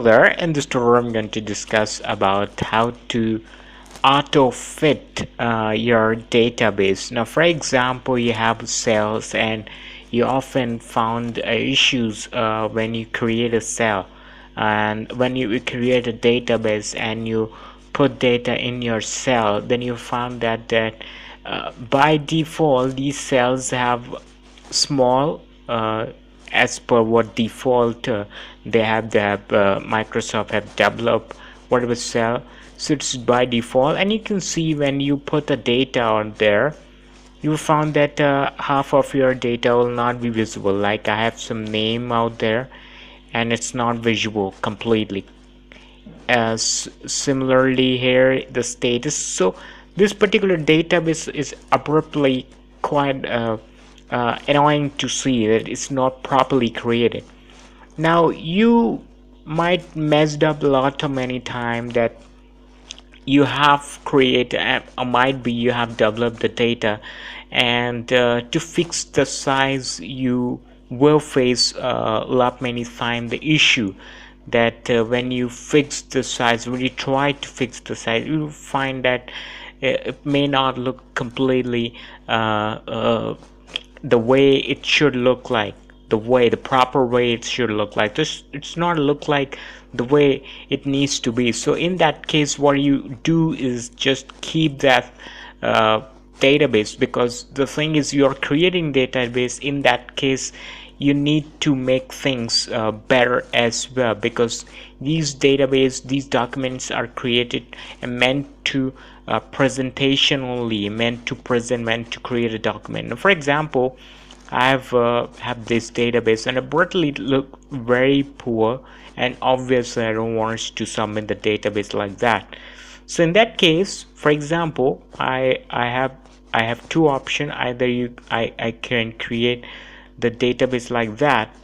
there. In this tutorial I'm going to discuss about how to auto fit your database. Now for example, you have cells and you often found issues when you create a cell, and when you create a database and you put data in your cell, then you found that by default these cells have small as per what default they have Microsoft have developed whatever cell, so it's by default. And you can see when you put the data on there, you found that half of your data will not be visible. Like I have some name out there and it's not visible completely. As similarly here the status, so this particular database is abruptly quite annoying to see that it's not properly created. Now you might messed up a lot of many time that you have created, might be you have developed the data, and to fix the size you will face a lot many time the issue that when you fix the size, when you try to fix the size, you find that it may not look completely the way it should look like, the proper way it should look like. This, it's not look like the way it needs to be. So in that case, what you do is just keep that database, because the thing is you're creating database. In that case you need to make things better as well, because these documents are created and meant to presentation only, meant to present, meant to create a document. Now, for example, I have this database and abruptly look very poor, and obviously I don't want to submit the database like that. So in that case, for example, I have two options. Either I can create the database like that.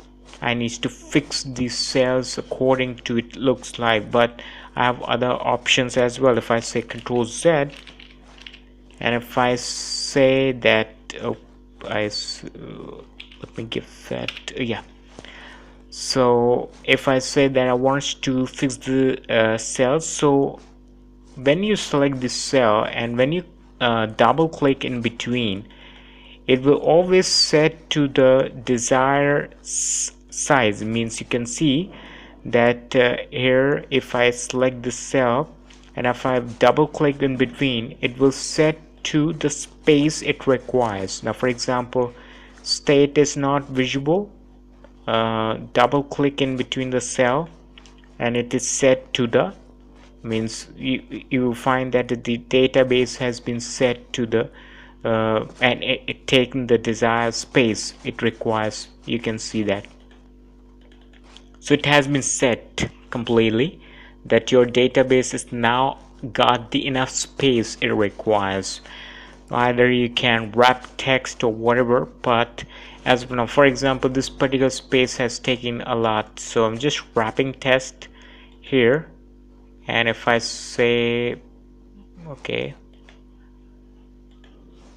I need to fix these cells according to it looks like, but I have other options as well. If I say Control Z, and if I say that let me give that yeah. So if I say that I want to fix the cells, so when you select this cell and when you double click in between, it will always set to the desired size. It means you can see that here if I select the cell and if I double click in between, it will set to the space it requires. Now for example, state is not visible, double click in between the cell and it is set to the, means you find that the database has been set to the and it taking the desired space it requires. You can see that, so it has been set completely that your database is now got the enough space it requires. Either you can wrap text or whatever, but as of now, for example, this particular space has taken a lot, so I'm just wrapping text here. And if I say okay,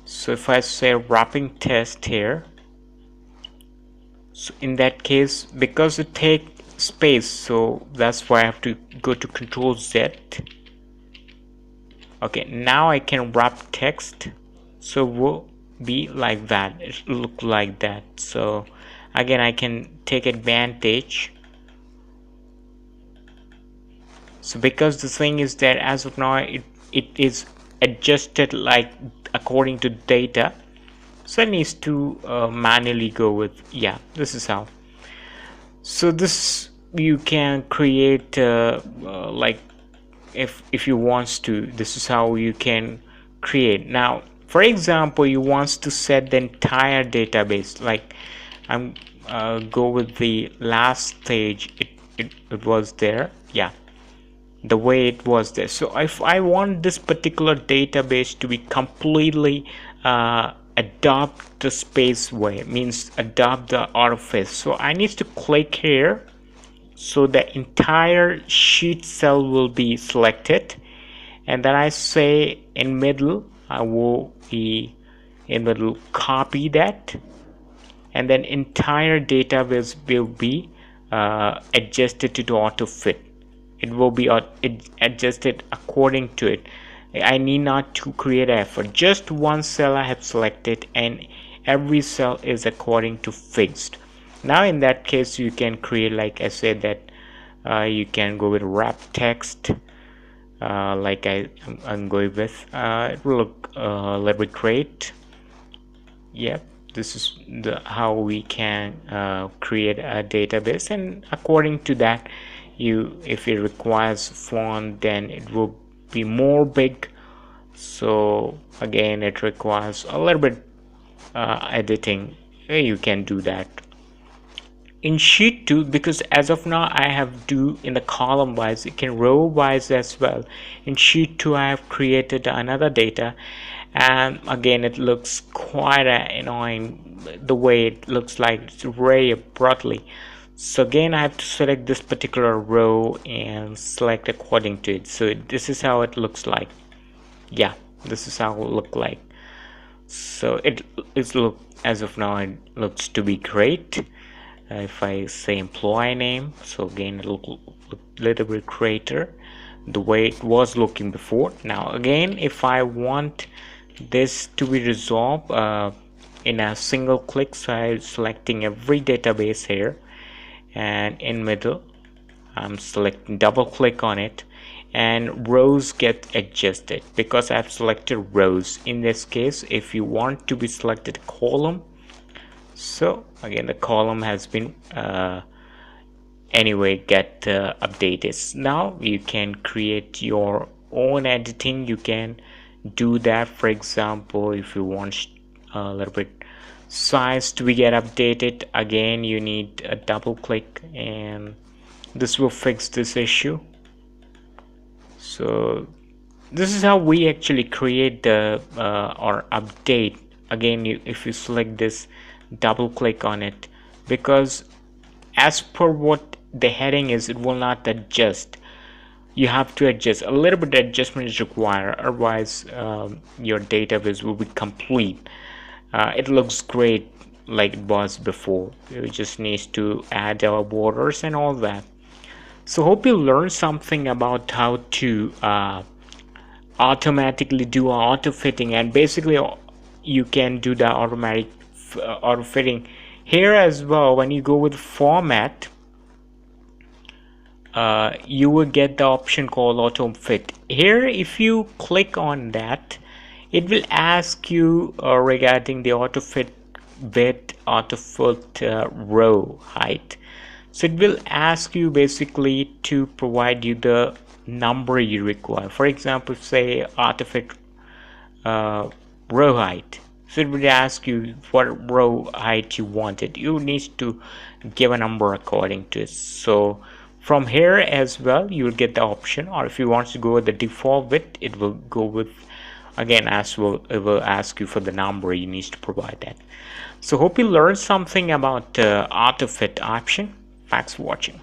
so if I say wrapping test here, so in that case, because it take space, so that's why I have to go to Control Z. Okay, now I can wrap text, so it will be like that, it look like that. So again, I can take advantage. So because the thing is that as of now it is adjusted like according to data, so it needs to manually go with, yeah, this is how. So this you can create like if you want to, this is how you can create. Now for example, you want to set the entire database, like I'm go with the last stage, it was there, yeah, the way it was there. So if I want this particular database to be completely adopt the space way, means adopt the Autofit, so I need to click here, so the entire sheet cell will be selected, and then I say in middle, I will be in middle, copy that, and then entire database will be adjusted to the Autofit. it will be adjusted according to it. I need not to create effort. Just one cell I have selected, and every cell is according to fixed. Now in that case, you can create, like I said, that you can go with wrap text, like I'm going with. It will look a little bit great. Yep, this is how we can create a database, and according to that, if it requires font, then it will be more big. So again, it requires a little bit editing. You can do that in sheet 2, because as of now I have do in the column wise. You can row wise as well. In sheet 2 I have created another data, and again it looks quite annoying the way it looks, like it's very abruptly. So again I have to select this particular row and select according to it. So this is how it looks like. Yeah, this is how it look like. So it look, as of now it looks to be great. If I say employee name, so again it look a little bit greater the way it was looking before. Now again, if I want this to be resolved in a single click, so I'm selecting every database here, and in middle I'm selecting, double click on it, and rows get adjusted because I've selected rows. In this case, if you want to be selected column, so again the column has been anyway get updated. Now you can create your own editing. You can do that. For example, if you want a little bit size to be get updated, again you need a double click, and this will fix this issue. So this is how we actually create the or update. Again, if you select this, double click on it, because as per what the heading is, it will not adjust. You have to adjust. A little bit of adjustment is required, otherwise your database will be complete. It looks great like it was before. You just need to add our borders and all that. So hope you learned something about how to automatically do auto fitting, and basically you can do the automatic auto fitting here as well. When you go with format, you will get the option called auto fit. Here if you click on that, it will ask you regarding the auto fit width, auto fit row height. So it will ask you basically to provide you the number you require. For example, say Autofit row height. So it will ask you what row height you wanted. You need to give a number according to it. So from here as well, you will get the option, or if you want to go with the default width, it will go with, again, as well, it will ask you for the number you need to provide that. So hope you learned something about Autofit option. Thanks for watching.